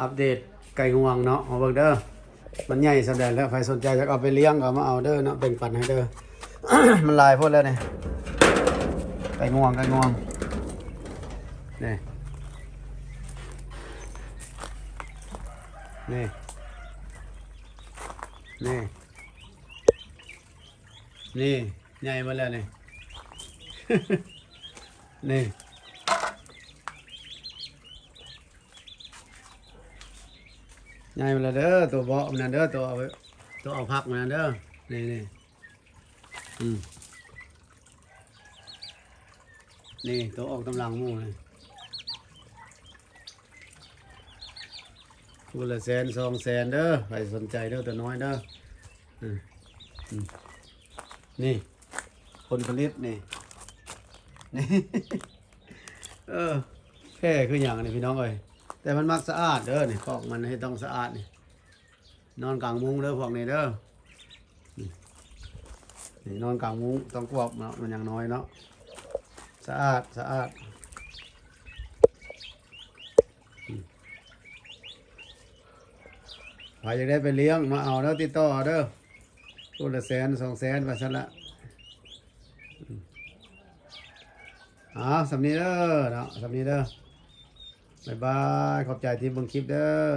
อัปเดตไก่งวงเนาะเอาเบิ่งเด้อมันใหญ่สำแดงแล้วใครสนใจจะเอาไปเลี้ยงก็มาเอาเด้อเนาะแบ่งปันให้เด้อ มันลายพดแล้วเนี่ยไก่งวงนี่นี่นี่นี่ใหญ่มาแล้วนี่ นี่ใหญ่มาแล้วเด้อตัวเบาะมันนั่นเด้อตัวเอาพักมันนั่นเด้อนี่นี่ตัวออกกำลังหมู่นี่คูละ100,000 200,000เด้อใครสนใจเด้อตัวน้อยเด้อนี่ผลผลิตนี่ แค่คืออย่างนี้พี่น้องเอ้ยแต่มันมักสะอาดเด้อนี่คอกมันให้ต้องสะอาดนี่นอนกลางมุ้งเด้อพวกนี้เด้อนี่นอนกลางมุ้งต้องกวบเนาะมันอย่างน้อยเนาะสะอาดใครอยากได้ไปเลี้ยงมาเอาแล้วติดต่อเด้อตัวละ100,000 200,000ว่าซั่นละสำนี้เด้อเนาะสำนี้เด้อบ๊ายบายขอบใจที่เบิ่งคลิปเด้อ